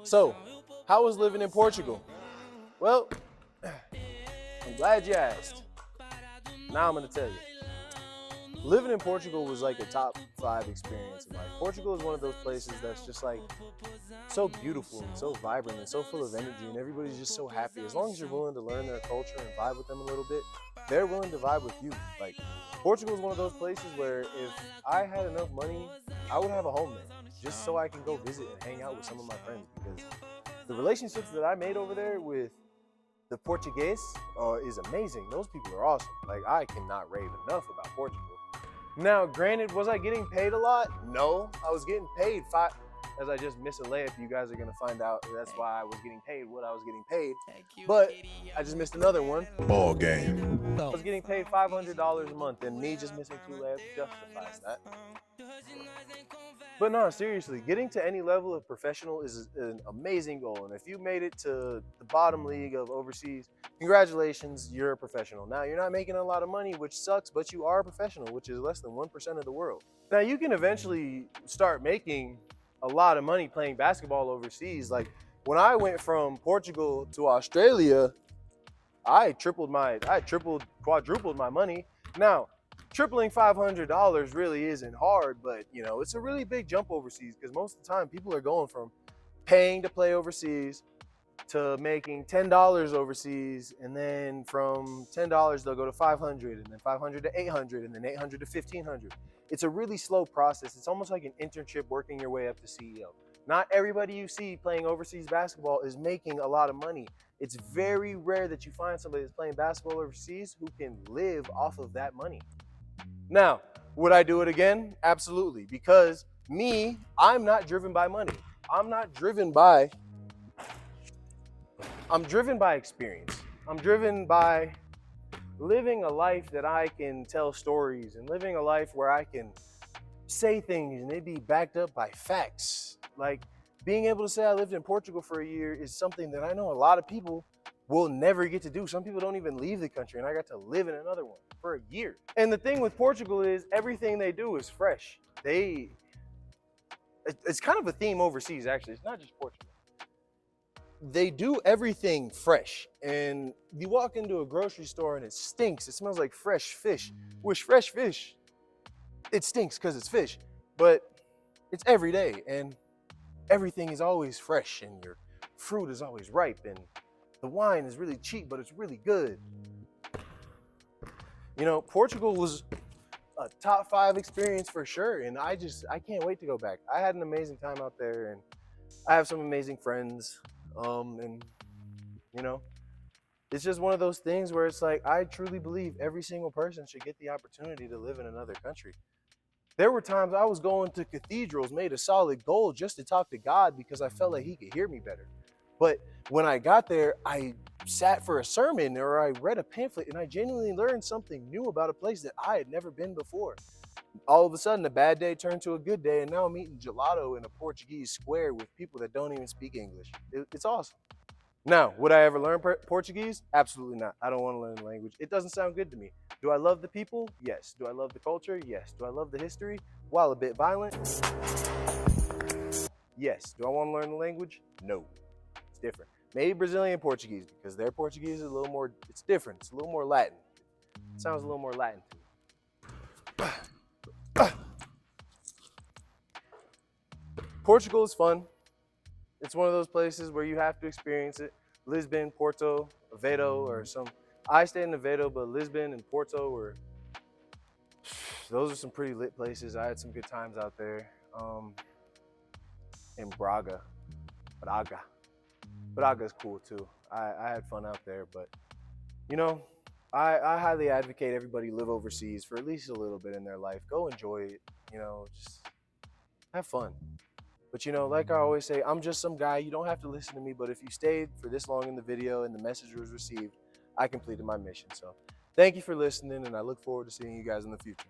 So, how was living in Portugal? Well, I'm glad you asked. Now I'm going to tell you. Living in Portugal was like a top 5 experience in life. Portugal is one of those places that's just like so beautiful and so vibrant and so full of energy, and everybody's just so happy. As long as you're willing to learn their culture and vibe with them a little bit, they're willing to vibe with you. Like, Portugal is one of those places where if I had enough money, I would have a home there just so I can go visit and hang out with some of my friends, because the relationships that I made over there with the Portuguese is amazing. Those people are awesome. Like, I cannot rave enough about Portugal. Now, granted, was I getting paid a lot? No, I was getting paid as I just missed a layup. You guys are gonna find out that's why I was getting paid what I was getting paid. But I just missed another one. Ball game. I was getting paid $500 a month, and me just missing 2 layups justifies that. But no, seriously, getting to any level of professional is an amazing goal. And if you made it to the bottom league of overseas, congratulations, you're a professional. Now, you're not making a lot of money, which sucks, but you are a professional, which is less than 1% of the world. Now, you can eventually start making a lot of money playing basketball overseas. Like, when I went from Portugal to Australia, I quadrupled my money. Now, tripling $500 really isn't hard, but you know, it's a really big jump overseas, because most of the time people are going from paying to play overseas to making $10 overseas, and then from $10 they'll go to 500, and then 500 to 800, and then 800 to 1500. It's a really slow process. It's almost like an internship working your way up to CEO. Not everybody you see playing overseas basketball is making a lot of money. It's very rare that you find somebody that's playing basketball overseas who can live off of that money. Now, would I do it again? Absolutely, because I'm not driven by money. I'm driven by experience. I'm driven by living a life that I can tell stories, and living a life where I can say things and they be backed up by facts. Like, being able to say I lived in Portugal for a year is something that I know a lot of people will never get to do. Some people don't even leave the country, and I got to live in another one for a year. And the thing with Portugal is everything they do is fresh. It's kind of a theme overseas, actually. It's not just Portugal. They do everything fresh. And you walk into a grocery store and it stinks. It smells like fresh fish. Which fresh fish, it stinks because it's fish, but it's every day, and everything is always fresh, and your fruit is always ripe, and the wine is really cheap, but it's really good. You know, Portugal was a top 5 experience for sure, and I can't wait to go back. I had an amazing time out there, and I have some amazing friends, and you know, it's just one of those things where it's like, I truly believe every single person should get the opportunity to live in another country. There were times I was going to cathedrals made of solid gold just to talk to God, because I felt like he could hear me better. But when I got there, I sat for a sermon or I read a pamphlet, and I genuinely learned something new about a place that I had never been before. All of a sudden, a bad day turned to a good day, and now I'm eating gelato in a Portuguese square with people that don't even speak English. It's awesome. Now, would I ever learn Portuguese? Absolutely not. I don't want to learn the language. It doesn't sound good to me. Do I love the people? Yes. Do I love the culture? Yes. Do I love the history? While a bit violent? Yes. Do I want to learn the language? No. It's different. Maybe Brazilian Portuguese, because their Portuguese is a little more, it's different. It's a little more Latin. It sounds a little more Latin to me. Portugal is fun. It's one of those places where you have to experience it. Lisbon, Porto, Aveiro, or some. I stayed in Aveiro, but Lisbon and Porto those are some pretty lit places. I had some good times out there. In Braga. Braga's cool too. I had fun out there, but you know, I highly advocate everybody live overseas for at least a little bit in their life. Go enjoy it, you know, just have fun. But you know, like I always say, I'm just some guy. You don't have to listen to me, but if you stayed for this long in the video and the message was received, I completed my mission. So thank you for listening, and I look forward to seeing you guys in the future.